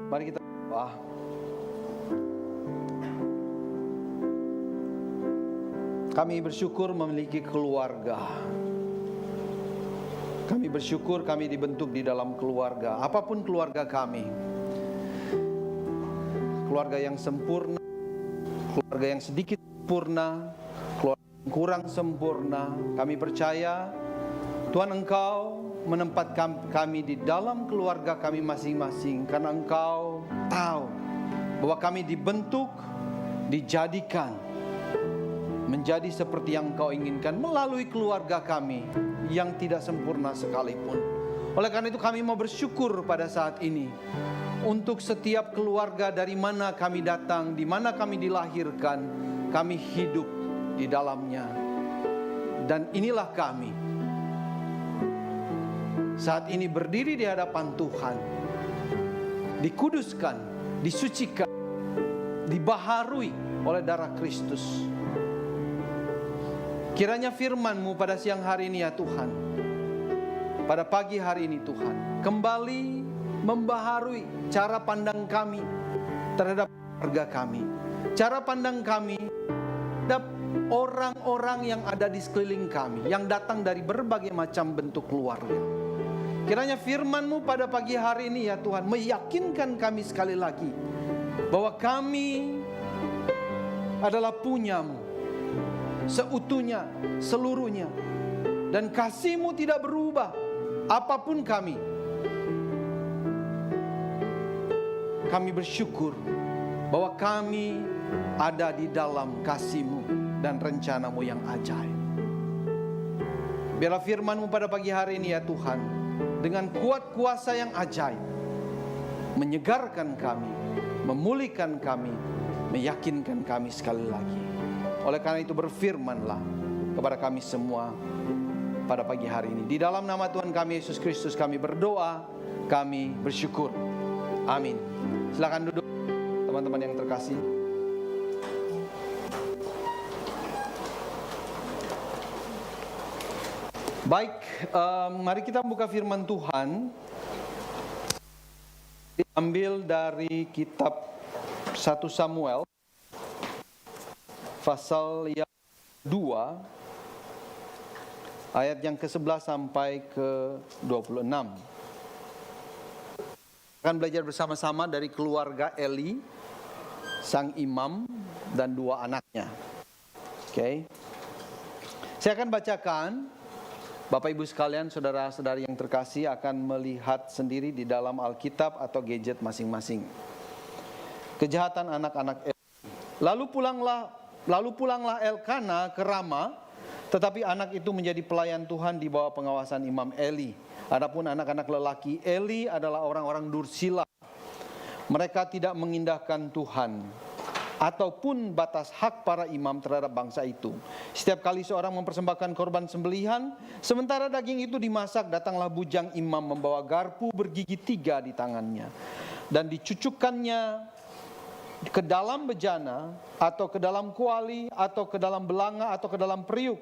Mari kita berdoa. Kami bersyukur memiliki keluarga. Kami bersyukur kami dibentuk di dalam keluarga. Apapun keluarga kami, keluarga yang sempurna, keluarga yang sedikit sempurna, keluarga yang kurang sempurna, kami percaya Tuhan, Engkau menempatkan kami di dalam keluarga kami masing-masing, karena Engkau tahu bahwa kami dibentuk, dijadikan menjadi seperti yang Engkau inginkan melalui keluarga kami yang tidak sempurna sekalipun. Oleh karena itu kami mau bersyukur pada saat ini untuk setiap keluarga dari mana kami datang, di mana kami dilahirkan, kami hidup di dalamnya. Dan inilah kami saat ini berdiri di hadapan Tuhan, dikuduskan, disucikan, dibaharui oleh darah Kristus. Kiranya firman-Mu pada siang hari ini ya Tuhan, pada pagi hari ini Tuhan, kembali membaharui cara pandang kami terhadap keluarga kami, cara pandang kami terhadap orang-orang yang ada di sekeliling kami, yang datang dari berbagai macam bentuk keluarga. Kiranya firman-Mu pada pagi hari ini ya Tuhan, meyakinkan kami sekali lagi bahwa kami adalah punya-Mu seutuhnya, seluruhnya, dan kasih-Mu tidak berubah apapun kami. Kami bersyukur bahwa kami ada di dalam kasih-Mu dan rencana-Mu yang ajaib. Biarlah firman-Mu pada pagi hari ini ya Tuhan, dengan kuat kuasa yang ajaib, menyegarkan kami, memulihkan kami, meyakinkan kami sekali lagi. Oleh karena itu berfirmanlah kepada kami semua pada pagi hari ini. Di dalam nama Tuhan kami Yesus Kristus kami berdoa, kami bersyukur. Amin. Silakan duduk teman-teman yang terkasih. Baik, mari kita buka firman Tuhan. Diambil dari kitab 1 Samuel pasal yang 2 ayat yang ke-11 sampai ke-26. Akan belajar bersama-sama dari keluarga Eli, sang imam dan 2 anaknya. Oke. Saya akan bacakan. Bapak Ibu sekalian, saudara-saudari yang terkasih akan melihat sendiri di dalam Alkitab atau gadget masing-masing. Kejahatan anak-anak Eli. Lalu pulanglah Elkana ke Rama, tetapi anak itu menjadi pelayan Tuhan di bawah pengawasan Imam Eli. Adapun anak-anak lelaki Eli adalah orang-orang dursila. Mereka tidak mengindahkan Tuhan ataupun batas hak para imam terhadap bangsa itu. Setiap kali seorang mempersembahkan korban sembelihan, sementara daging itu dimasak, datanglah bujang imam membawa garpu bergigi 3 di tangannya, dan dicucukkannya ke dalam bejana, atau ke dalam kuali, atau ke dalam belanga, atau ke dalam periuk.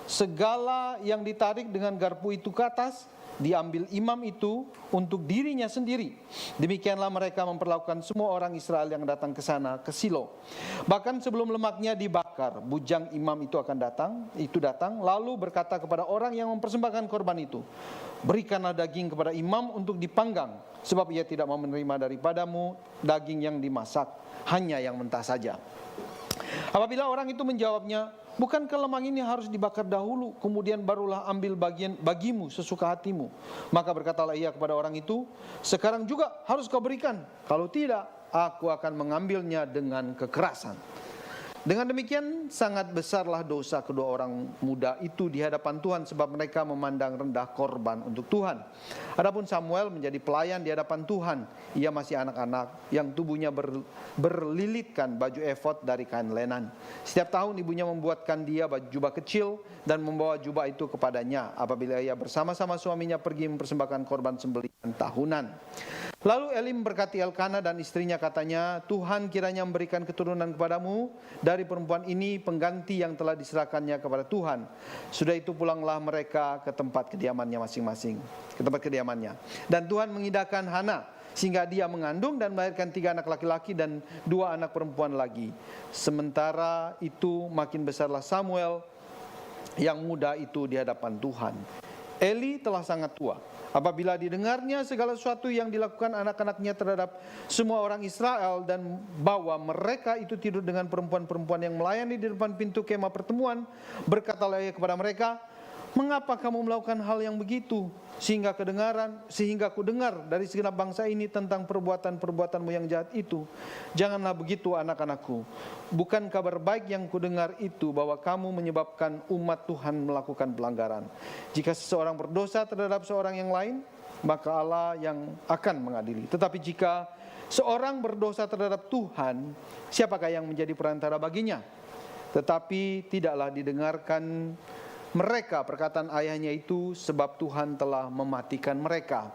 Segala yang ditarik dengan garpu itu ke atas, diambil imam itu untuk dirinya sendiri. Demikianlah mereka memperlakukan semua orang Israel yang datang ke sana, ke Silo. Bahkan sebelum lemaknya dibakar, bujang imam itu datang, lalu berkata kepada orang yang mempersembahkan korban itu, berikanlah daging kepada imam untuk dipanggang, sebab ia tidak mau menerima daripadamu daging yang dimasak, hanya yang mentah saja. Apabila orang itu menjawabnya, bukankah lemang ini harus dibakar dahulu, kemudian barulah ambil bagian bagimu sesuka hatimu? Maka berkatalah ia kepada orang itu, sekarang juga harus kau berikan, kalau tidak aku akan mengambilnya dengan kekerasan. Dengan demikian sangat besarlah dosa kedua orang muda itu di hadapan Tuhan, sebab mereka memandang rendah korban untuk Tuhan. Adapun Samuel menjadi pelayan di hadapan Tuhan. Ia masih anak-anak yang tubuhnya berlilitkan baju efod dari kain lenan. Setiap tahun ibunya membuatkan dia baju jubah kecil dan membawa jubah itu kepadanya apabila ia bersama-sama suaminya pergi mempersembahkan korban sembelihan tahunan. Lalu Eli memberkati Elkana dan istrinya, katanya, Tuhan kiranya memberikan keturunan kepadamu dari perempuan ini pengganti yang telah diserahkannya kepada Tuhan. Sudah itu pulanglah mereka ke tempat kediamannya masing-masing, ke tempat kediamannya. Dan Tuhan mengindahkan Hana, sehingga dia mengandung dan melahirkan 3 anak laki-laki dan 2 anak perempuan lagi. Sementara itu makin besarlah Samuel yang muda itu di hadapan Tuhan. Eli telah sangat tua apabila didengarnya segala sesuatu yang dilakukan anak-anaknya terhadap semua orang Israel, dan bahwa mereka itu tidur dengan perempuan-perempuan yang melayani di depan pintu kemah pertemuan. Berkatalah ia kepada mereka, mengapa kamu melakukan hal yang begitu? Sehingga ku dengar dari segenap bangsa ini tentang perbuatan-perbuatanmu yang jahat itu. Janganlah begitu anak-anakku. Bukan kabar baik yang ku dengar itu bahwa kamu menyebabkan umat Tuhan melakukan pelanggaran. Jika seseorang berdosa terhadap seorang yang lain, maka Allah yang akan mengadili. Tetapi jika seorang berdosa terhadap Tuhan, siapakah yang menjadi perantara baginya? Tetapi tidaklah didengarkan mereka perkataan ayahnya itu, sebab Tuhan telah mematikan mereka.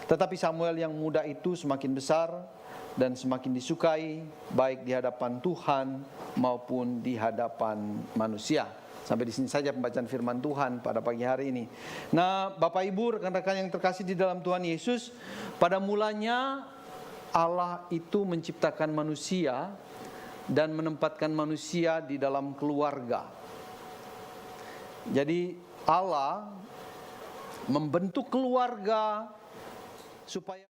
Tetapi Samuel yang muda itu semakin besar dan semakin disukai, baik di hadapan Tuhan maupun di hadapan manusia. Sampai di sini saja pembacaan firman Tuhan pada pagi hari ini. Nah, Bapak Ibu, rekan-rekan yang terkasih di dalam Tuhan Yesus, pada mulanya Allah itu menciptakan manusia dan menempatkan manusia di dalam keluarga. Jadi Allah membentuk keluarga supaya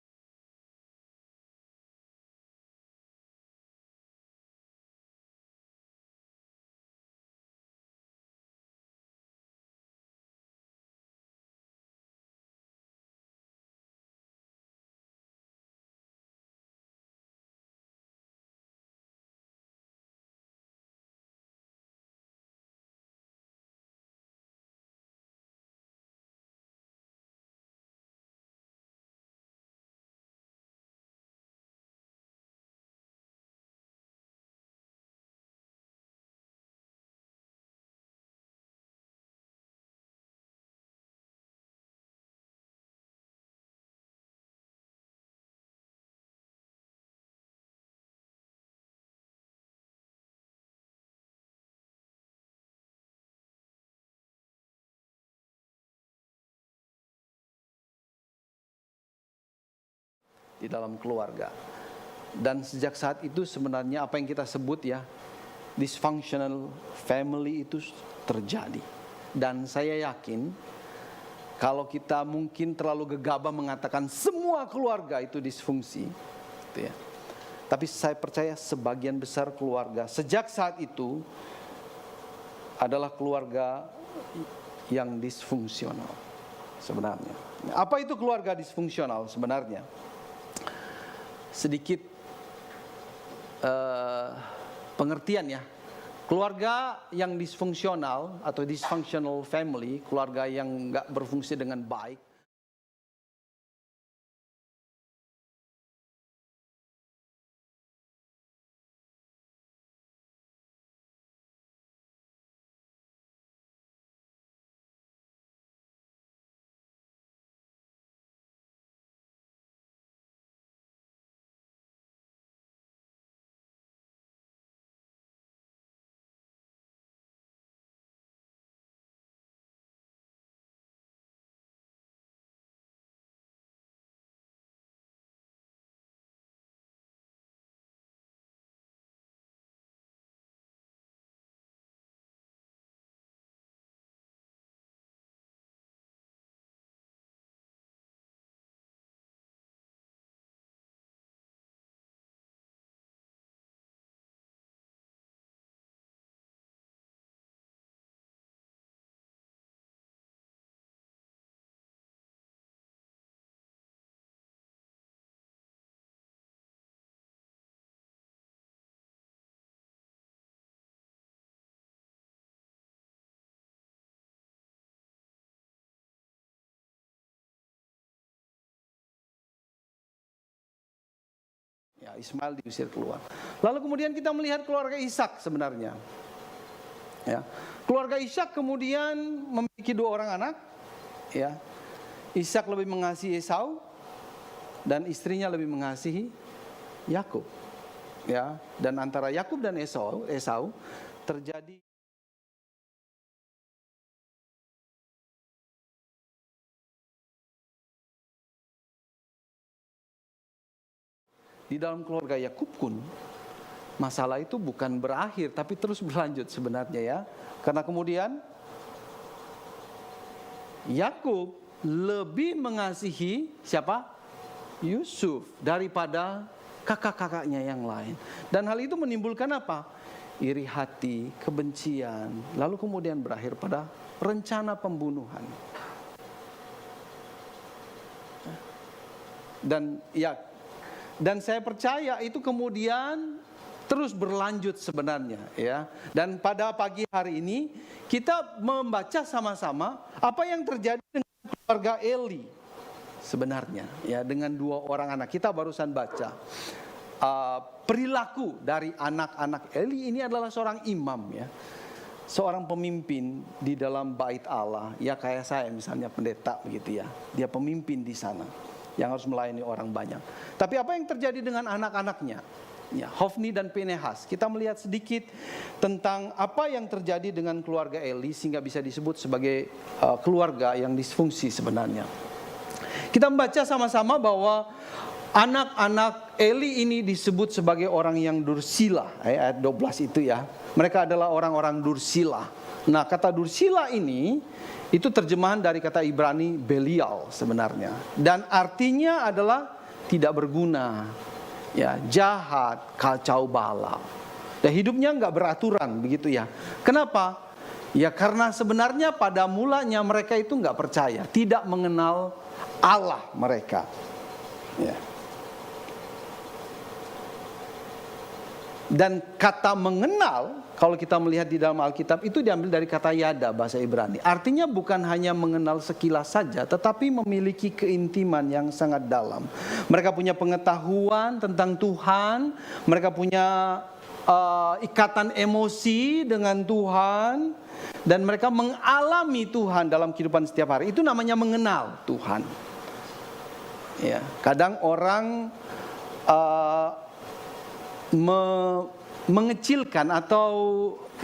di dalam keluarga. Dan sejak saat itu sebenarnya apa yang kita sebut ya, dysfunctional family itu terjadi. Dan saya yakin kalau kita mungkin terlalu gegabah mengatakan semua keluarga itu disfungsi, gitu ya. Tapi saya percaya sebagian besar keluarga sejak saat itu adalah keluarga yang disfungsional sebenarnya. Apa itu keluarga disfungsional sebenarnya? Sedikit pengertian ya. Keluarga yang disfungsional atau dysfunctional family, keluarga yang nggak berfungsi dengan baik, ya Ismail diusir keluar. Lalu kemudian kita melihat keluarga Ishak sebenarnya. Ya. Keluarga Ishak kemudian memiliki 2 orang anak. Ya. Ishak lebih mengasihi Esau dan istrinya lebih mengasihi Yakub. Ya, dan antara Yakub dan Esau terjadi di dalam keluarga Yakub pun masalah itu bukan berakhir, tapi terus berlanjut sebenarnya ya. Karena kemudian Yakub lebih mengasihi siapa? Yusuf daripada kakak-kakaknya yang lain. Dan hal itu menimbulkan apa? Iri hati, kebencian, lalu kemudian berakhir pada rencana pembunuhan. Dan saya percaya itu kemudian terus berlanjut sebenarnya ya. Dan pada pagi hari ini kita membaca sama-sama apa yang terjadi dengan keluarga Eli sebenarnya ya, dengan dua orang anak. Kita barusan baca perilaku dari anak-anak Eli. Ini adalah seorang imam ya, seorang pemimpin di dalam bait Allah ya, kayak saya misalnya pendeta begitu ya. Dia pemimpin di sana yang harus melayani orang banyak. Tapi apa yang terjadi dengan anak-anaknya? Ya, Hofni dan Pinehas. Kita melihat sedikit tentang apa yang terjadi dengan keluarga Eli sehingga bisa disebut sebagai keluarga yang disfungsi sebenarnya. Kita membaca sama-sama bahwa anak-anak Eli ini disebut sebagai orang yang dursila. Ayat 12 itu ya. Mereka adalah orang-orang dursila. Nah, kata dursila ini itu terjemahan dari kata Ibrani Belial sebenarnya. Dan artinya adalah tidak berguna, ya, jahat, kacau balau. Dan hidupnya nggak beraturan begitu ya. Kenapa? Ya karena sebenarnya pada mulanya mereka itu nggak percaya, tidak mengenal Allah mereka. Ya. Dan kata mengenal, kalau kita melihat di dalam Alkitab itu diambil dari kata yada bahasa Ibrani. Artinya bukan hanya mengenal sekilas saja, tetapi memiliki keintiman yang sangat dalam. Mereka punya pengetahuan tentang Tuhan, mereka punya ikatan emosi dengan Tuhan, dan mereka mengalami Tuhan dalam kehidupan setiap hari. Itu namanya mengenal Tuhan. Ya, kadang orang mengecilkan atau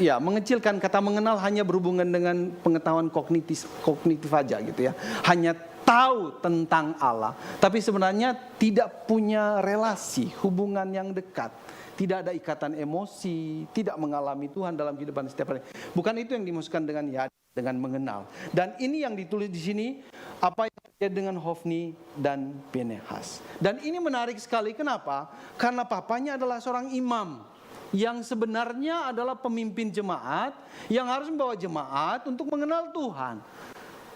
ya mengecilkan kata mengenal hanya berhubungan dengan pengetahuan kognitif aja gitu ya, hanya tahu tentang Allah tapi sebenarnya tidak punya relasi hubungan yang dekat, tidak ada ikatan emosi, tidak mengalami Tuhan dalam kehidupan setiap hari. Bukan itu yang dimaksudkan dengan ya, dengan mengenal. Dan ini yang ditulis di sini, apa yang terjadi dengan Hofni dan Pinehas. Dan ini menarik sekali. Kenapa? Karena papanya adalah seorang imam yang sebenarnya adalah pemimpin jemaat yang harus membawa jemaat untuk mengenal Tuhan.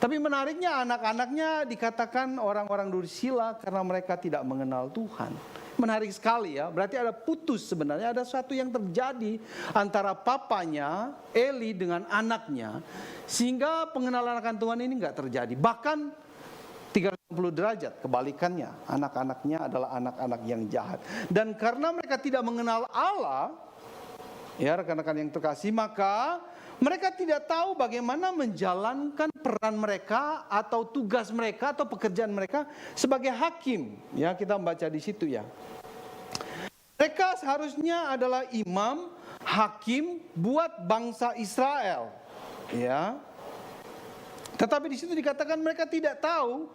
Tapi menariknya anak-anaknya dikatakan orang-orang dursila karena mereka tidak mengenal Tuhan. Menarik sekali ya, berarti ada putus sebenarnya, ada sesuatu yang terjadi antara papanya Eli dengan anaknya sehingga pengenalan akan Tuhan ini nggak terjadi. Bahkan 360 derajat kebalikannya, anak-anaknya adalah anak-anak yang jahat. Dan karena mereka tidak mengenal Allah, ya rekan-rekan yang terkasih, maka mereka tidak tahu bagaimana menjalankan peran mereka atau tugas mereka atau pekerjaan mereka sebagai hakim. Ya, kita membaca di situ ya. Mereka seharusnya adalah imam, hakim buat bangsa Israel. Ya. Tetapi di situ dikatakan mereka tidak tahu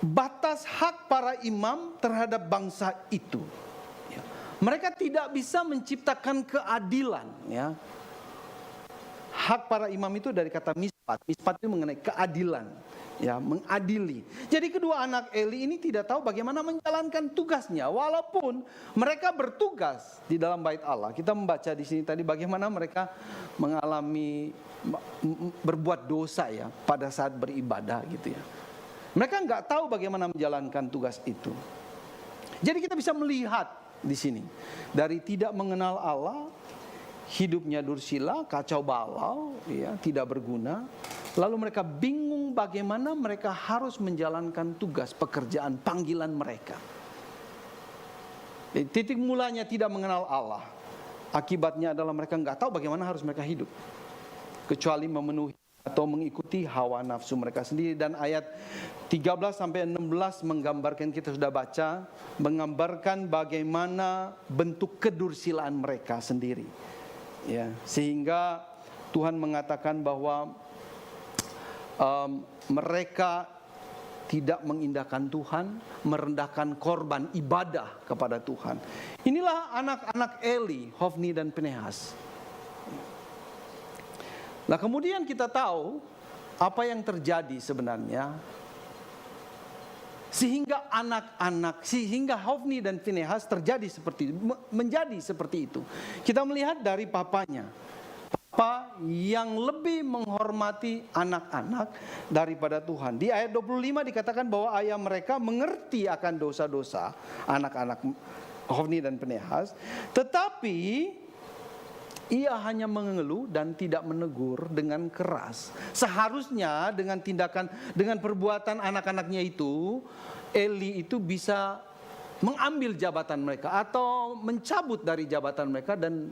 batas hak para imam terhadap bangsa itu. Ya. Mereka tidak bisa menciptakan keadilan. Ya. Hak para imam itu dari kata mispat. Mispat itu mengenai keadilan, ya, mengadili. Jadi kedua anak Eli ini tidak tahu bagaimana menjalankan tugasnya, walaupun mereka bertugas di dalam bait Allah. Kita membaca di sini tadi bagaimana mereka mengalami berbuat dosa ya pada saat beribadah gitu ya. Mereka nggak tahu bagaimana menjalankan tugas itu. Jadi kita bisa melihat di sini dari tidak mengenal Allah, hidupnya dursila, kacau balau, ya, tidak berguna. Lalu mereka bingung bagaimana mereka harus menjalankan tugas pekerjaan panggilan mereka. Jadi, titik mulanya tidak mengenal Allah. Akibatnya adalah mereka nggak tahu bagaimana harus mereka hidup, kecuali memenuhi atau mengikuti hawa nafsu mereka sendiri. Dan ayat 13 sampai 16 menggambarkan, kita sudah baca, menggambarkan bagaimana bentuk kedursilaan mereka sendiri. Ya, sehingga Tuhan mengatakan bahwa mereka tidak mengindahkan Tuhan, merendahkan korban ibadah kepada Tuhan. Inilah anak-anak Eli, Hofni dan Pinehas. Nah, kemudian kita tahu apa yang terjadi sebenarnya sehingga sehingga Hofni dan Pinehas menjadi seperti itu. Kita melihat dari papanya. Papa yang lebih menghormati anak-anak daripada Tuhan. Di ayat 25 dikatakan bahwa ayah mereka mengerti akan dosa-dosa anak-anak Hofni dan Pinehas, tetapi ia hanya mengeluh dan tidak menegur dengan keras. Seharusnya dengan perbuatan anak-anaknya itu, Eli itu bisa mengambil jabatan mereka atau mencabut dari jabatan mereka dan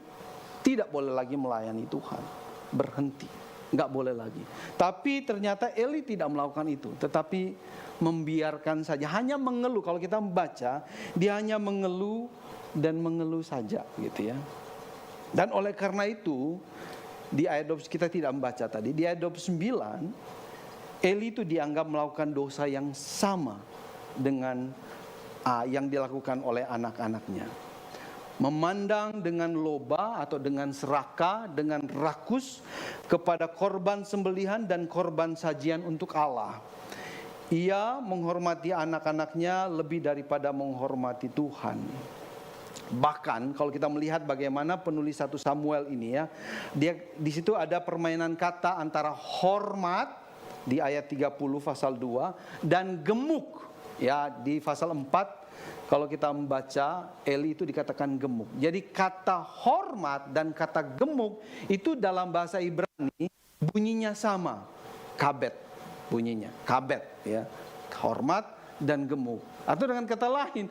tidak boleh lagi melayani Tuhan, berhenti, nggak boleh lagi. Tapi ternyata Eli tidak melakukan itu, tetapi membiarkan saja, hanya mengeluh. Kalau kita membaca, dia hanya mengeluh dan mengeluh saja, gitu ya. Dan oleh karena itu, di ayat 20 kita tidak membaca tadi, di ayat 29, Eli itu dianggap melakukan dosa yang sama dengan yang dilakukan oleh anak-anaknya. Memandang dengan loba atau dengan serakah, dengan rakus kepada korban sembelihan dan korban sajian untuk Allah. Ia menghormati anak-anaknya lebih daripada menghormati Tuhan. Bahkan kalau kita melihat bagaimana penulis 1 Samuel ini ya, dia di situ ada permainan kata antara hormat di ayat 30 pasal 2 dan gemuk ya di pasal 4. Kalau kita membaca, Eli itu dikatakan gemuk. Jadi kata hormat dan kata gemuk itu dalam bahasa Ibrani bunyinya sama. Kabet bunyinya, kabet ya. Hormat dan gemuk. Atau dengan kata lain,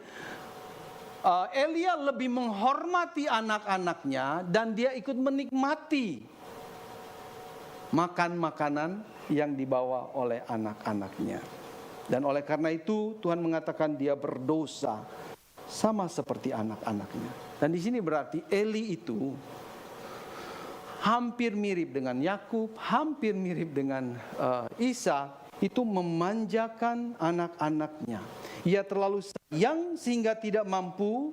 Elia lebih menghormati anak-anaknya dan dia ikut menikmati makan makanan yang dibawa oleh anak-anaknya. Dan oleh karena itu Tuhan mengatakan dia berdosa sama seperti anak-anaknya. Dan di sini berarti Eli itu hampir mirip dengan Yakub, hampir mirip dengan Isa, itu memanjakan anak-anaknya. Ia terlalu sayang sehingga tidak mampu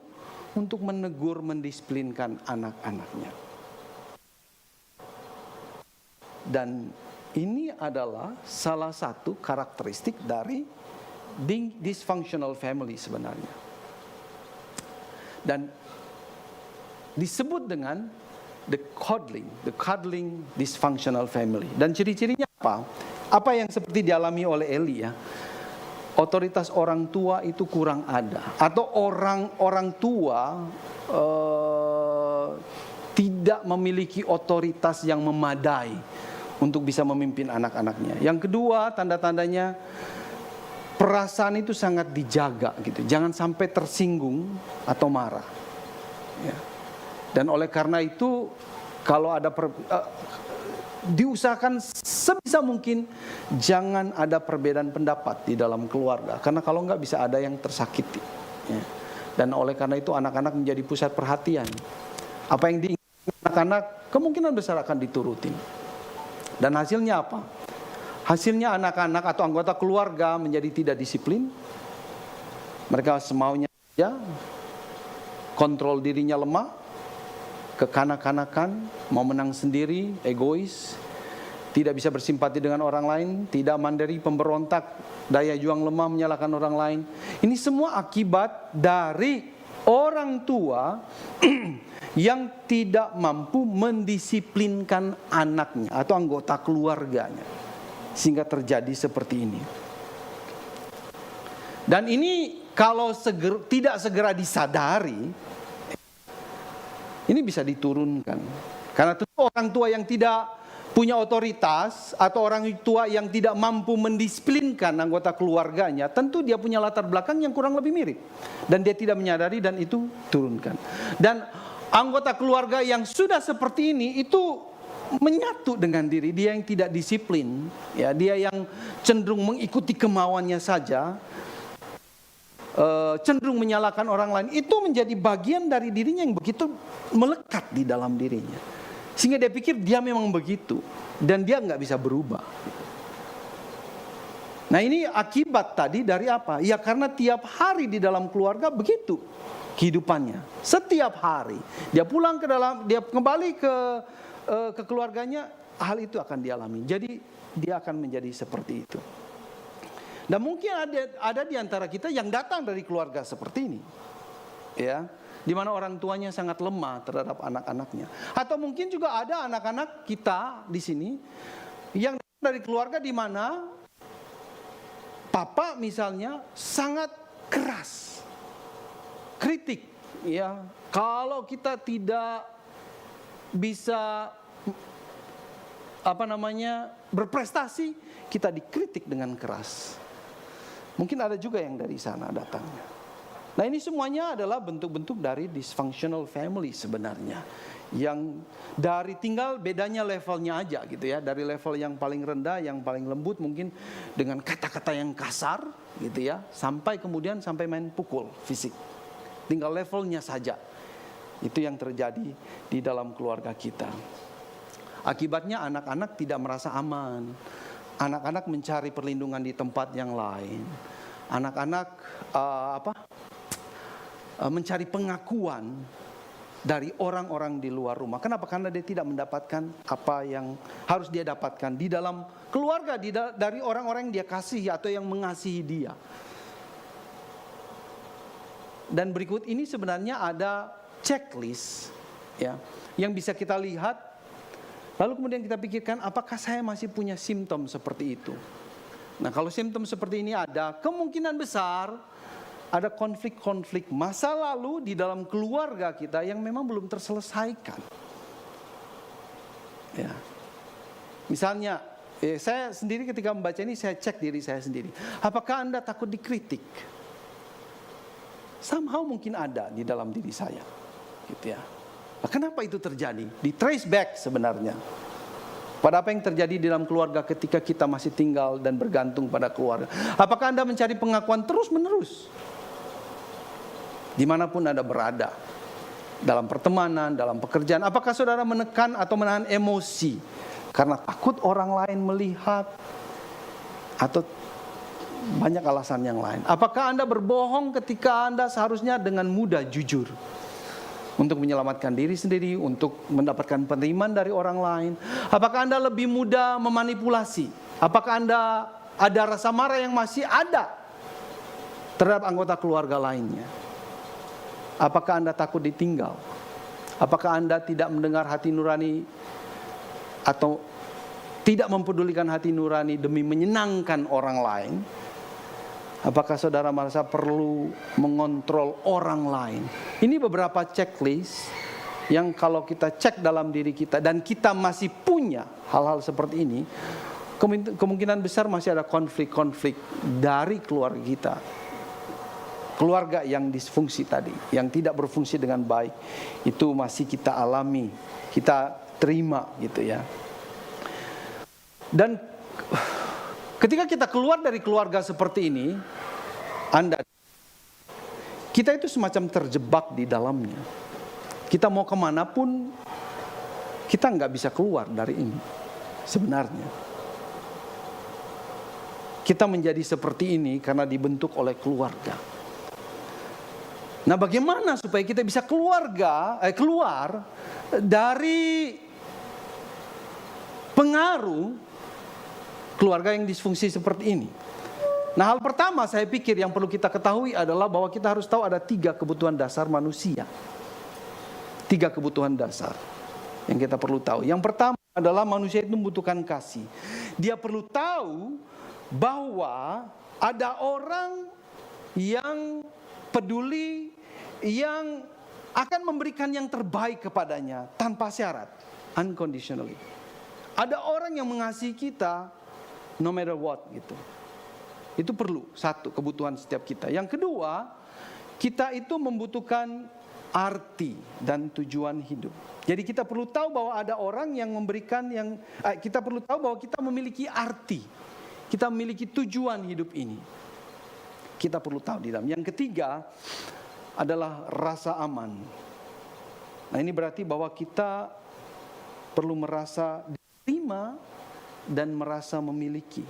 untuk menegur, mendisiplinkan anak-anaknya. Dan ini adalah salah satu karakteristik dari dysfunctional family sebenarnya. Dan disebut dengan the cuddling dysfunctional family. Dan ciri-cirinya apa? Apa yang seperti dialami oleh Eli ya. Otoritas orang tua itu kurang ada. Atau orang tua tidak memiliki otoritas yang memadai untuk bisa memimpin anak-anaknya. Yang kedua, tanda-tandanya perasaan itu sangat dijaga gitu. Jangan sampai tersinggung atau marah. Ya. Dan oleh karena itu, kalau ada diusahakan sebisa mungkin jangan ada perbedaan pendapat di dalam keluarga. Karena kalau enggak bisa ada yang tersakiti. Ya. Dan oleh karena itu anak-anak menjadi pusat perhatian. Apa yang diinginkan anak-anak kemungkinan besar akan diturutin. Dan hasilnya apa? Hasilnya anak-anak atau anggota keluarga menjadi tidak disiplin. Mereka semaunya saja, kontrol dirinya lemah, kekanak-kanakan, mau menang sendiri, egois, tidak bisa bersimpati dengan orang lain, tidak mandiri, pemberontak, daya juang lemah, menyalahkan orang lain. Ini semua akibat dari orang tua yang tidak mampu mendisiplinkan anaknya atau anggota keluarganya, sehingga terjadi seperti ini. Dan ini kalau tidak segera disadari, ini bisa diturunkan. Karena tentu orang tua yang tidak punya otoritas atau orang tua yang tidak mampu mendisiplinkan anggota keluarganya, tentu dia punya latar belakang yang kurang lebih mirip. Dan dia tidak menyadari dan itu turunkan. Dan anggota keluarga yang sudah seperti ini itu menyatu dengan diri dia yang tidak disiplin, ya, dia yang cenderung mengikuti kemauannya saja, cenderung menyalahkan orang lain, itu menjadi bagian dari dirinya yang begitu melekat di dalam dirinya, sehingga dia pikir dia memang begitu dan dia nggak bisa berubah. Nah ini akibat tadi dari apa? Ya karena tiap hari di dalam keluarga begitu kehidupannya. Setiap hari dia pulang dia kembali ke keluarganya, hal itu akan dialami. Jadi dia akan menjadi seperti itu. Dan mungkin ada di antara kita yang datang dari keluarga seperti ini, ya, di mana orang tuanya sangat lemah terhadap anak-anaknya. Atau mungkin juga ada anak-anak kita di sini yang datang dari keluarga di mana papa misalnya sangat keras, kritik, ya. Kalau kita tidak bisa berprestasi, kita dikritik dengan keras. Mungkin ada juga yang dari sana datangnya. Nah ini semuanya adalah bentuk-bentuk dari dysfunctional family sebenarnya. Yang dari tinggal bedanya levelnya aja gitu ya. Dari level yang paling rendah, yang paling lembut mungkin dengan kata-kata yang kasar gitu ya. Sampai kemudian sampai main pukul fisik. Tinggal levelnya saja. Itu yang terjadi di dalam keluarga kita. Akibatnya anak-anak tidak merasa aman. Anak-anak mencari perlindungan di tempat yang lain. Anak-anak mencari pengakuan dari orang-orang di luar rumah. Kenapa? Karena dia tidak mendapatkan apa yang harus dia dapatkan di dalam keluarga, dari orang-orang yang dia kasihi atau yang mengasihi dia. Dan berikut ini sebenarnya ada checklist ya, yang bisa kita lihat. Lalu kemudian kita pikirkan, apakah saya masih punya simptom seperti itu? Nah kalau simptom seperti ini ada, kemungkinan besar ada konflik-konflik masa lalu di dalam keluarga kita yang memang belum terselesaikan. Ya. Misalnya, saya sendiri ketika membaca ini saya cek diri saya sendiri. Apakah Anda takut dikritik? Somehow mungkin ada di dalam diri saya. Gitu ya. Nah, kenapa itu terjadi? Di trace back sebenarnya. Pada apa yang terjadi di dalam keluarga ketika kita masih tinggal dan bergantung pada keluarga. Apakah Anda mencari pengakuan terus-menerus? Dimanapun Anda berada. Dalam pertemanan, dalam pekerjaan. Apakah saudara menekan atau menahan emosi? Karena takut orang lain melihat. Atau banyak alasan yang lain. Apakah Anda berbohong ketika Anda seharusnya dengan mudah jujur? Untuk menyelamatkan diri sendiri, untuk mendapatkan penerimaan dari orang lain. Apakah Anda lebih mudah memanipulasi? Apakah Anda ada rasa marah yang masih ada terhadap anggota keluarga lainnya? Apakah Anda takut ditinggal? Apakah Anda tidak mendengar hati nurani atau tidak mempedulikan hati nurani demi menyenangkan orang lain? Apakah saudara merasa perlu mengontrol orang lain? Ini beberapa checklist yang kalau kita cek dalam diri kita dan kita masih punya hal-hal seperti ini, kemungkinan besar masih ada konflik-konflik dari keluarga kita. Keluarga yang disfungsi tadi, yang tidak berfungsi dengan baik, itu masih kita alami, kita terima gitu ya. Dan ketika kita keluar dari keluarga seperti ini, kita itu semacam terjebak di dalamnya. Kita mau kemanapun, kita nggak bisa keluar dari ini. Sebenarnya, kita menjadi seperti ini karena dibentuk oleh keluarga. Nah, bagaimana supaya kita bisa keluar dari pengaruh keluarga yang disfungsi seperti ini? Nah, hal pertama saya pikir yang perlu kita ketahui adalah bahwa kita harus tahu ada 3 kebutuhan dasar manusia. 3 kebutuhan dasar yang kita perlu tahu. Yang pertama adalah manusia itu membutuhkan kasih. Dia perlu tahu bahwa ada orang yang peduli, yang akan memberikan yang terbaik kepadanya tanpa syarat, unconditionally. Ada orang yang mengasihi kita no matter what gitu. Itu perlu, satu kebutuhan setiap kita. Yang kedua, kita itu membutuhkan arti dan tujuan hidup. Jadi kita perlu tahu bahwa ada orang yang memberikan kita perlu tahu bahwa kita memiliki arti. Kita memiliki tujuan hidup ini. Kita perlu tahu di dalam. Yang ketiga adalah rasa aman. Nah, ini berarti bahwa kita perlu merasa diterima dan merasa memiliki.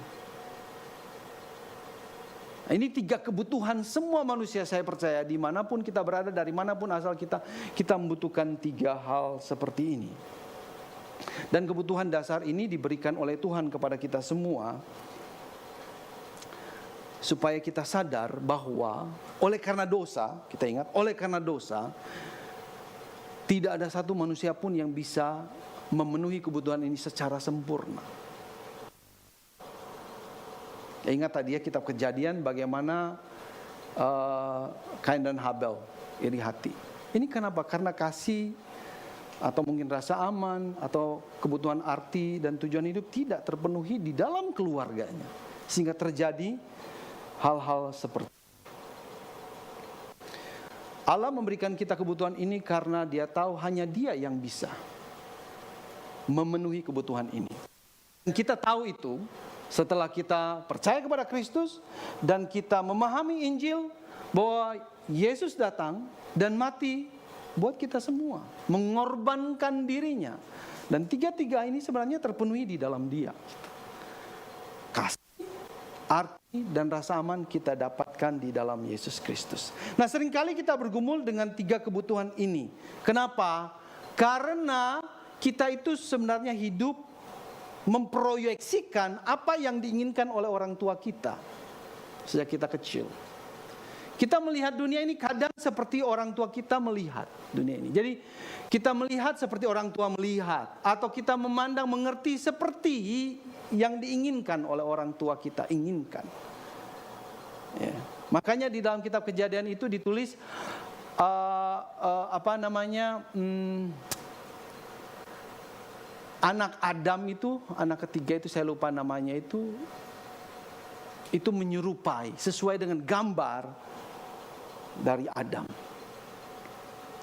Ini 3 kebutuhan semua manusia, saya percaya dimanapun kita berada, dari manapun asal kita membutuhkan 3 hal seperti ini. Dan kebutuhan dasar ini diberikan oleh Tuhan kepada kita semua, supaya kita sadar bahwa oleh karena dosa, kita ingat, oleh karena dosa, tidak ada satu manusia pun yang bisa memenuhi kebutuhan ini secara sempurna. Ingat tadi ya, kitab Kejadian bagaimana Kain dan Habel iri hati. Ini kenapa? Karena kasih atau mungkin rasa aman atau kebutuhan arti dan tujuan hidup tidak terpenuhi di dalam keluarganya, sehingga terjadi hal-hal seperti Allah memberikan kita kebutuhan ini karena Dia tahu hanya Dia yang bisa memenuhi kebutuhan ini. Dan kita tahu itu setelah kita percaya kepada Kristus dan kita memahami Injil bahwa Yesus datang dan mati buat kita semua, mengorbankan dirinya. Dan 3 ini sebenarnya terpenuhi di dalam Dia. Kasih, arti, dan rasa aman kita dapatkan di dalam Yesus Kristus. Nah, seringkali kita bergumul dengan 3 kebutuhan ini. Kenapa? Karena kita itu sebenarnya hidup memproyeksikan apa yang diinginkan oleh orang tua kita sejak kita kecil. Kita melihat dunia ini kadang seperti orang tua kita melihat dunia ini. Jadi kita melihat seperti orang tua melihat, atau kita memandang, mengerti seperti yang diinginkan oleh orang tua kita inginkan. Ya. Makanya di dalam kitab Kejadian itu ditulis anak Adam itu, anak ketiga itu saya lupa namanya itu menyerupai sesuai dengan gambar dari Adam.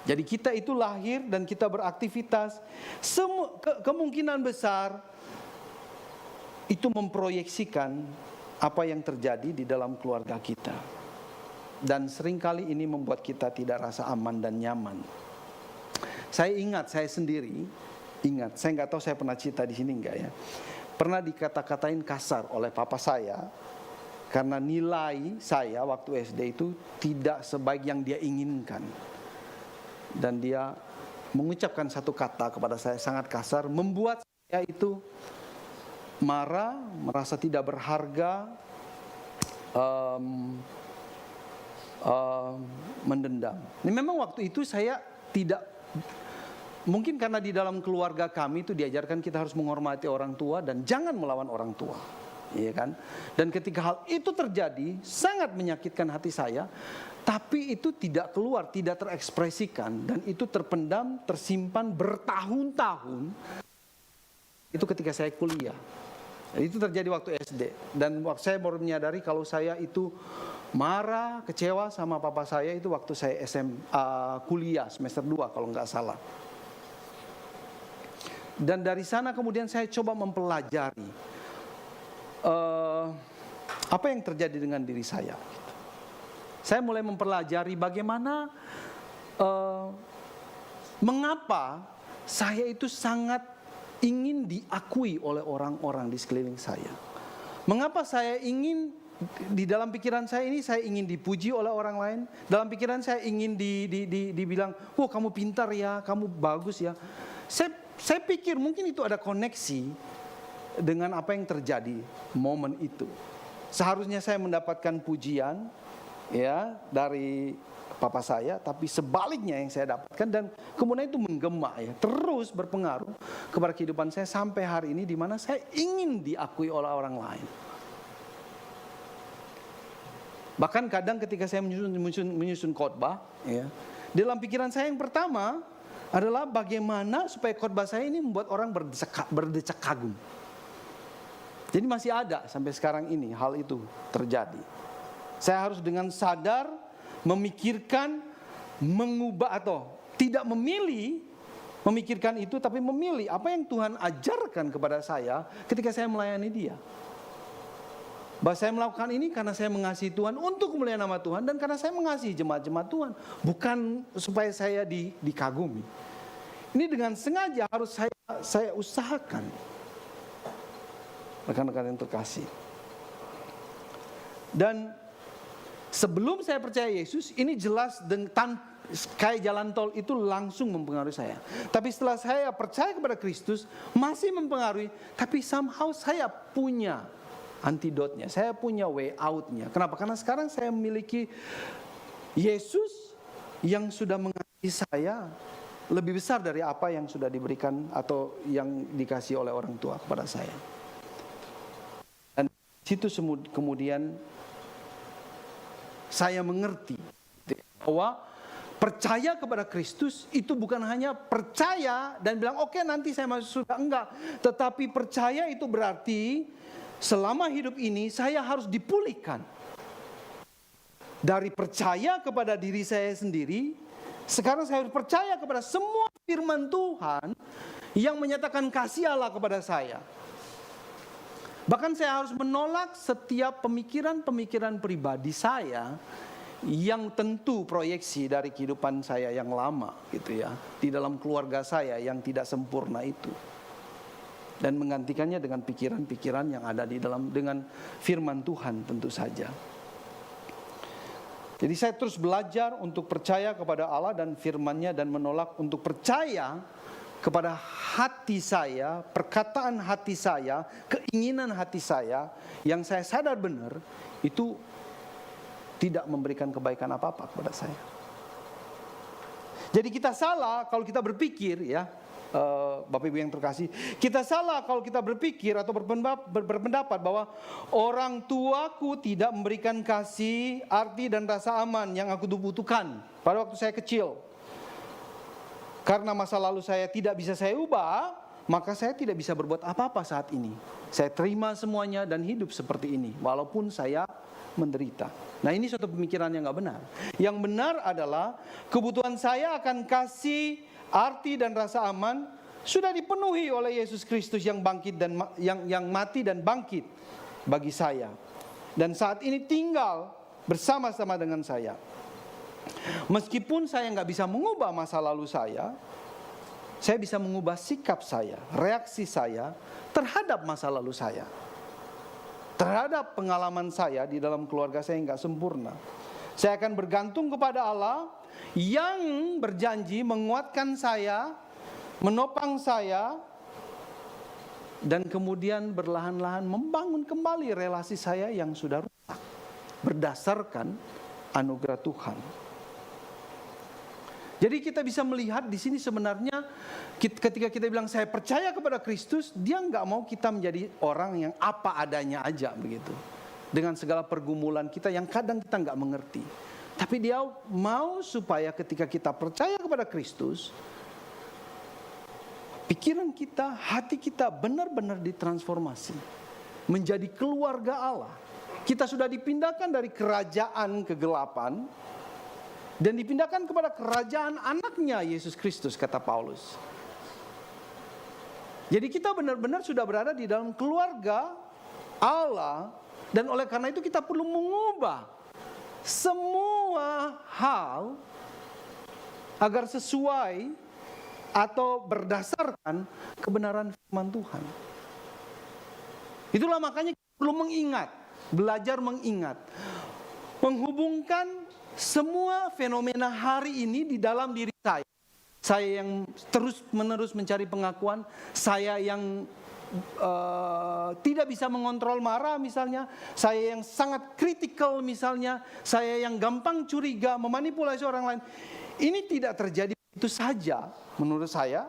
Jadi kita itu lahir dan kita beraktivitas, kemungkinan besar itu memproyeksikan apa yang terjadi di dalam keluarga kita. Dan seringkali ini membuat kita tidak rasa aman dan nyaman. Saya ingat, saya sendiri ingat, saya nggak tahu saya pernah cerita di sini enggak ya. Pernah dikata-katain kasar oleh papa saya karena nilai saya waktu SD itu tidak sebaik yang dia inginkan. Dan dia mengucapkan satu kata kepada saya sangat kasar, membuat saya itu marah, merasa tidak berharga, mendendam. Ini memang waktu itu saya tidak, mungkin karena di dalam keluarga kami itu diajarkan kita harus menghormati orang tua dan jangan melawan orang tua, iya kan? Dan ketika hal itu terjadi sangat menyakitkan hati saya, tapi itu tidak keluar, tidak terekspresikan, dan itu terpendam, tersimpan bertahun-tahun. Itu ketika saya kuliah. Itu terjadi waktu SD, dan waktu saya baru menyadari kalau saya itu marah, kecewa sama papa saya itu waktu saya kuliah semester 2 kalau nggak salah. Dan dari sana kemudian saya coba mempelajari apa yang terjadi dengan diri saya. Saya mulai mempelajari bagaimana mengapa saya itu sangat ingin diakui oleh orang-orang di sekeliling saya. Mengapa saya ingin, di dalam pikiran saya ini saya ingin dipuji oleh orang lain. Dalam pikiran saya ingin dibilang, "Oh, kamu pintar ya, kamu bagus ya." Saya pikir mungkin itu ada koneksi dengan apa yang terjadi momen itu. Seharusnya saya mendapatkan pujian ya dari papa saya, tapi sebaliknya yang saya dapatkan, dan kemudian itu menggema ya, terus berpengaruh kepada kehidupan saya sampai hari ini, di mana saya ingin diakui oleh orang lain. Bahkan kadang ketika saya menyusun khotbah ya, dalam pikiran saya yang pertama adalah bagaimana supaya khotbah saya ini membuat orang berdecak kagum. Jadi masih ada sampai sekarang ini hal itu terjadi. Saya harus dengan sadar memikirkan, mengubah, atau tidak memilih memikirkan itu, tapi memilih apa yang Tuhan ajarkan kepada saya ketika saya melayani Dia. Bahwa saya melakukan ini karena saya mengasihi Tuhan, untuk kemuliaan nama Tuhan, dan karena saya mengasihi jemaat-jemaat Tuhan, bukan supaya saya dikagumi. Ini dengan sengaja harus saya usahakan. Rekan-rekan yang terkasih. Dan Sebelum saya percaya Yesus, ini jelas kayak jalan tol itu langsung mempengaruhi saya. Tapi setelah saya percaya kepada Kristus, masih mempengaruhi. Tapi somehow saya punya antidotnya, saya punya way out-nya. Kenapa? Karena sekarang saya memiliki Yesus yang sudah mengasihi saya lebih besar dari apa yang sudah diberikan atau yang dikasih oleh orang tua kepada saya. Dan situ kemudian saya mengerti bahwa percaya kepada Kristus itu bukan hanya percaya dan bilang oke, nanti saya masuk surga, enggak. Tetapi percaya itu berarti selama hidup ini saya harus dipulihkan. Dari percaya kepada diri saya sendiri, sekarang saya harus percaya kepada semua firman Tuhan yang menyatakan kasih Allah kepada saya. Bahkan saya harus menolak setiap pemikiran-pemikiran pribadi saya yang tentu proyeksi dari kehidupan saya yang lama gitu ya, di dalam keluarga saya yang tidak sempurna itu. Dan menggantikannya dengan pikiran-pikiran yang ada di dalam dengan firman Tuhan tentu saja. Jadi saya terus belajar untuk percaya kepada Allah dan firman-Nya dan menolak untuk percaya kepada hati saya, perkataan hati saya, keinginan hati saya yang saya sadar benar itu tidak memberikan kebaikan apa-apa kepada saya. Jadi kita salah kalau kita berpikir ya, Bapak Ibu yang terkasih, kita salah kalau kita berpikir atau berpendapat bahwa orang tuaku tidak memberikan kasih, arti dan rasa aman yang aku butuhkan pada waktu saya kecil. Karena masa lalu saya tidak bisa saya ubah, maka saya tidak bisa berbuat apa-apa saat ini. Saya terima semuanya dan hidup seperti ini, walaupun saya menderita. Nah, ini suatu pemikiran yang gak benar. Yang benar adalah kebutuhan saya akan kasih, arti dan rasa aman sudah dipenuhi oleh Yesus Kristus yang bangkit dan yang mati dan bangkit bagi saya. Dan saat ini tinggal bersama-sama dengan saya. Meskipun saya nggak bisa mengubah masa lalu saya bisa mengubah sikap saya, reaksi saya terhadap masa lalu saya, terhadap pengalaman saya di dalam keluarga saya yang nggak sempurna. Saya akan bergantung kepada Allah yang berjanji menguatkan saya, menopang saya, dan kemudian berlahan-lahan membangun kembali relasi saya yang sudah rusak berdasarkan anugerah Tuhan. Jadi kita bisa melihat di sini sebenarnya ketika kita bilang saya percaya kepada Kristus, dia nggak mau kita menjadi orang yang apa adanya aja begitu, dengan segala pergumulan kita yang kadang kita nggak mengerti. Tapi dia mau supaya ketika kita percaya kepada Kristus, pikiran kita, hati kita benar-benar ditransformasi menjadi keluarga Allah. Kita sudah dipindahkan dari kerajaan kegelapan dan dipindahkan kepada kerajaan anaknya Yesus Kristus, kata Paulus. Jadi kita benar-benar sudah berada di dalam keluarga Allah. Dan oleh karena itu kita perlu mengubah semua hal agar sesuai atau berdasarkan kebenaran firman Tuhan. Itulah makanya kita perlu mengingat, belajar mengingat, menghubungkan semua fenomena hari ini di dalam diri saya. Saya yang terus-menerus mencari pengakuan, saya yang tidak bisa mengontrol marah misalnya, saya yang sangat kritikal misalnya, saya yang gampang curiga, memanipulasi orang lain. Ini tidak terjadi itu saja menurut saya,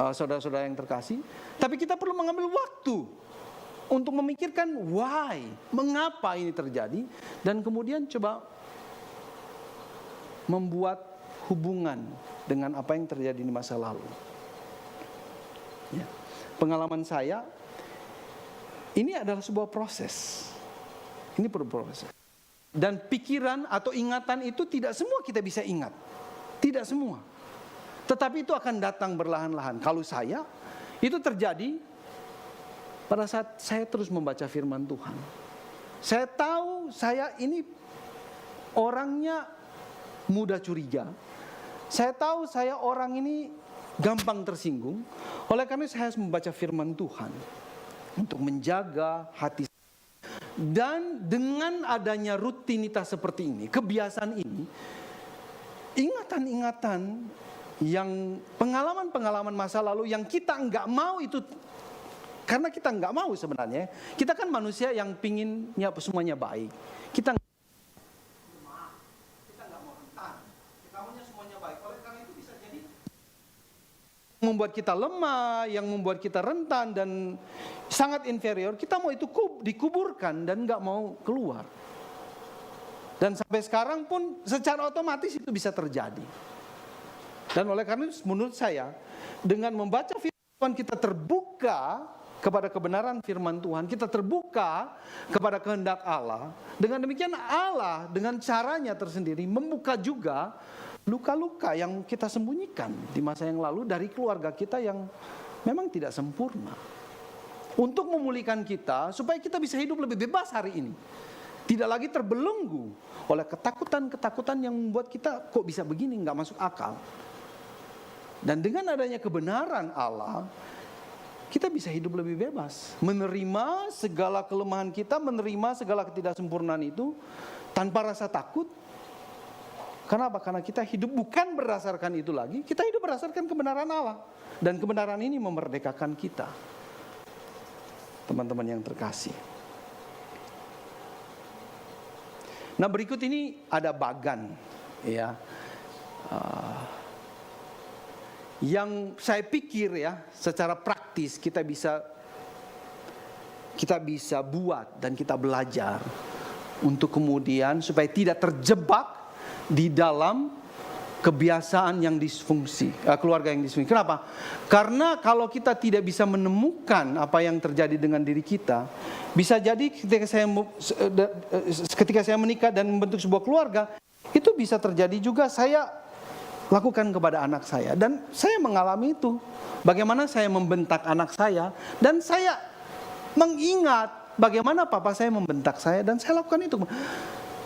saudara-saudara yang terkasih. Tapi kita perlu mengambil waktu untuk memikirkan why, mengapa ini terjadi, dan kemudian coba membuat hubungan dengan apa yang terjadi di masa lalu. Ya. Pengalaman saya, ini adalah sebuah proses. Ini perlu proses. Dan pikiran atau ingatan itu tidak semua kita bisa ingat. Tidak semua. Tetapi itu akan datang berlahan-lahan. Kalau saya, itu terjadi pada saat saya terus membaca firman Tuhan. Saya tahu saya ini orangnya mudah curiga. Saya tahu saya orang ini gampang tersinggung. Oleh karena saya harus membaca firman Tuhan untuk menjaga hati Dan dengan adanya rutinitas seperti ini, kebiasaan ini, ingatan-ingatan yang pengalaman-pengalaman masa lalu yang kita nggak mau itu, karena kita nggak mau sebenarnya. Kita kan manusia yang pinginnya semuanya baik. Kita nggak mau rentan, kita maunya semuanya baik. Oleh karena itu bisa jadi membuat kita lemah, yang membuat kita rentan dan sangat inferior. Kita mau itu dikuburkan dan nggak mau keluar. Dan sampai sekarang pun secara otomatis itu bisa terjadi. Dan oleh karena itu menurut saya, dengan membaca firman Tuhan kita terbuka kepada kebenaran firman Tuhan, kita terbuka kepada kehendak Allah. Dengan demikian Allah dengan caranya tersendiri membuka juga luka-luka yang kita sembunyikan di masa yang lalu dari keluarga kita yang memang tidak sempurna. Untuk memulihkan kita supaya kita bisa hidup lebih bebas hari ini. Tidak lagi terbelenggu oleh ketakutan-ketakutan yang membuat kita kok bisa begini, nggak masuk akal. Dan dengan adanya kebenaran Allah, kita bisa hidup lebih bebas. Menerima segala kelemahan kita, menerima segala ketidaksempurnaan itu tanpa rasa takut. Kenapa? Karena kita hidup bukan berdasarkan itu lagi, kita hidup berdasarkan kebenaran Allah. Dan kebenaran ini memerdekakan kita. Teman-teman yang terkasih. Nah, berikut ini ada bagan, ya, yang saya pikir ya, secara praktis kita bisa buat dan kita belajar untuk kemudian supaya tidak terjebak di dalam kebiasaan yang disfungsi, keluarga yang disfungsi. Kenapa? Karena kalau kita tidak bisa menemukan apa yang terjadi dengan diri kita, bisa jadi ketika saya menikah dan membentuk sebuah keluarga, itu bisa terjadi juga saya lakukan kepada anak saya. Dan saya mengalami itu. Bagaimana saya membentak anak saya, dan saya mengingat bagaimana papa saya membentak saya, dan saya lakukan itu.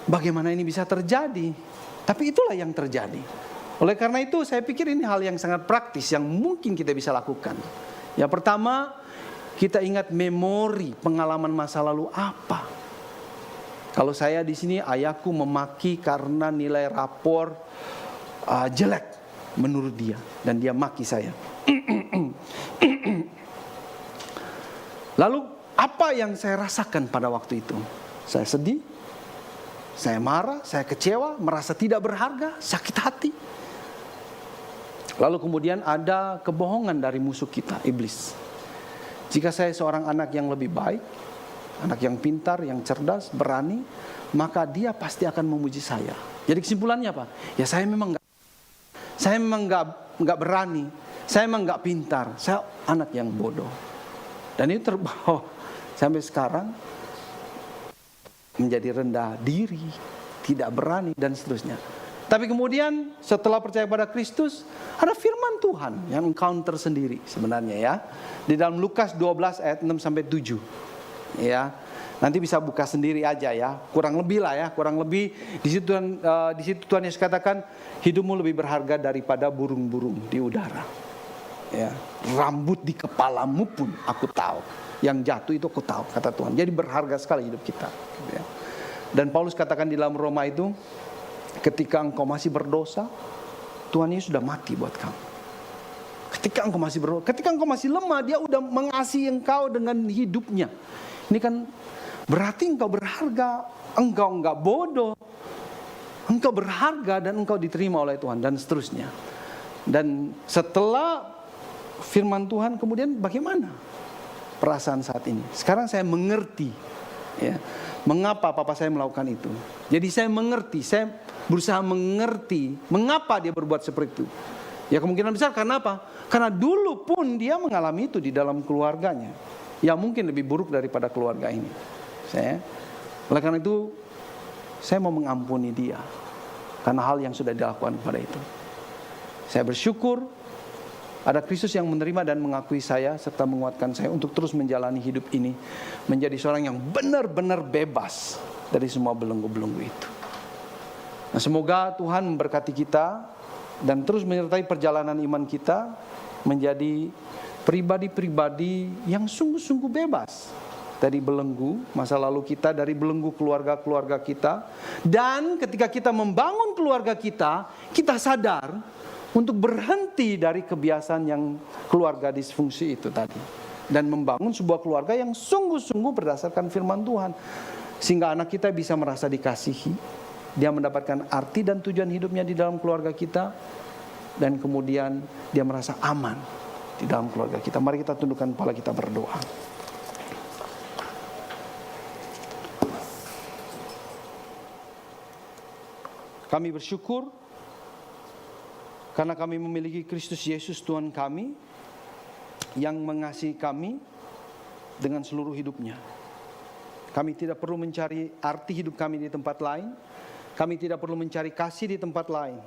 Bagaimana ini bisa terjadi? Tapi itulah yang terjadi. Oleh karena itu saya pikir ini hal yang sangat praktis yang mungkin kita bisa lakukan. Yang pertama, kita ingat memori pengalaman masa lalu apa. Kalau saya di sini ayahku memaki karena nilai rapor jelek menurut dia, dan dia maki saya. Lalu apa yang saya rasakan pada waktu itu? Saya sedih. Saya marah, saya kecewa, merasa tidak berharga, sakit hati. Lalu kemudian ada kebohongan dari musuh kita, iblis. Jika saya seorang anak yang lebih baik, anak yang pintar, yang cerdas, berani, maka dia pasti akan memuji saya. Jadi kesimpulannya apa? Ya saya memang nggak berani, saya memang nggak pintar, saya anak yang bodoh. Dan itu terbawa sampai sekarang. Menjadi rendah diri, tidak berani, dan seterusnya. Tapi kemudian setelah percaya pada Kristus, ada firman Tuhan yang encounter sendiri sebenarnya ya. Di dalam Lukas 12 ayat 6-7. Ya. Nanti bisa buka sendiri aja ya. Kurang lebih lah ya, kurang lebih di situ Tuhan Yesus katakan, hidupmu lebih berharga daripada burung-burung di udara. Ya. Rambut di kepalamu pun aku tahu. Yang jatuh itu aku tahu, kata Tuhan. Jadi berharga sekali hidup kita. Dan Paulus katakan di dalam Roma itu, ketika engkau masih berdosa, Tuhan Yesus sudah mati buat kamu. Ketika engkau masih berdosa, ketika engkau masih lemah, dia udah mengasihi engkau dengan hidupnya. Ini kan berarti engkau berharga, engkau enggak bodoh, engkau berharga dan engkau diterima oleh Tuhan, dan seterusnya. Dan setelah firman Tuhan, kemudian bagaimana perasaan saat ini? Sekarang saya mengerti ya, mengapa papa saya melakukan itu. Jadi saya mengerti, saya berusaha mengerti mengapa dia berbuat seperti itu. Ya kemungkinan besar karena apa? Karena dulu pun dia mengalami itu di dalam keluarganya, yang mungkin lebih buruk daripada keluarga ini. Oleh karena itu saya mau mengampuni dia karena hal yang sudah dilakukan pada itu. Saya bersyukur ada Kristus yang menerima dan mengakui saya serta menguatkan saya untuk terus menjalani hidup ini menjadi seorang yang benar-benar bebas dari semua belenggu-belenggu itu. Nah, semoga Tuhan memberkati kita dan terus menyertai perjalanan iman kita menjadi pribadi-pribadi yang sungguh-sungguh bebas dari belenggu masa lalu kita, dari belenggu keluarga-keluarga kita. Dan ketika kita membangun keluarga kita, kita sadar untuk berhenti dari kebiasaan yang keluarga disfungsi itu tadi. Dan membangun sebuah keluarga yang sungguh-sungguh berdasarkan firman Tuhan. Sehingga anak kita bisa merasa dikasihi. Dia mendapatkan arti dan tujuan hidupnya di dalam keluarga kita. Dan kemudian dia merasa aman di dalam keluarga kita. Mari kita tundukkan kepala kita berdoa. Kami bersyukur karena kami memiliki Kristus Yesus Tuhan kami yang mengasihi kami dengan seluruh hidupnya. Kami tidak perlu mencari arti hidup kami di tempat lain. Kami tidak perlu mencari kasih di tempat lain.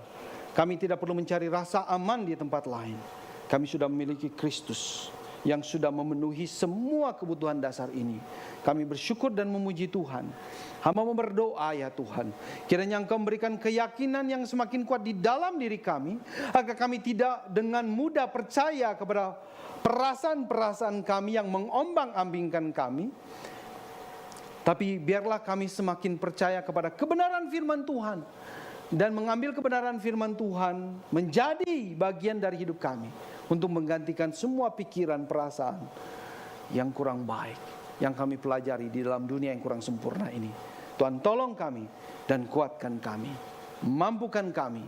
Kami tidak perlu mencari rasa aman di tempat lain. Kami sudah memiliki Kristus yang sudah memenuhi semua kebutuhan dasar ini. Kami bersyukur dan memuji Tuhan. Hamba berdoa ya Tuhan, kiranya Engkau memberikan keyakinan yang semakin kuat di dalam diri kami, agar kami tidak dengan mudah percaya kepada perasaan-perasaan kami yang mengombang-ambingkan kami. Tapi biarlah kami semakin percaya kepada kebenaran firman Tuhan, dan mengambil kebenaran firman Tuhan menjadi bagian dari hidup kami, untuk menggantikan semua pikiran, perasaan yang kurang baik yang kami pelajari di dalam dunia yang kurang sempurna ini. Tuhan tolong kami dan kuatkan kami, mampukan kami,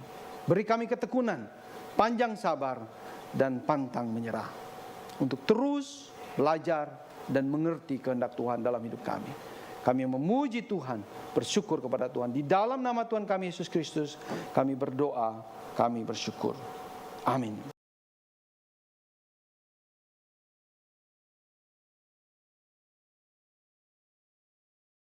beri kami ketekunan, panjang sabar, dan pantang menyerah, untuk terus belajar dan mengerti kehendak Tuhan dalam hidup kami. Kami memuji Tuhan, bersyukur kepada Tuhan. Di dalam nama Tuhan kami Yesus Kristus, kami berdoa, kami bersyukur. Amin.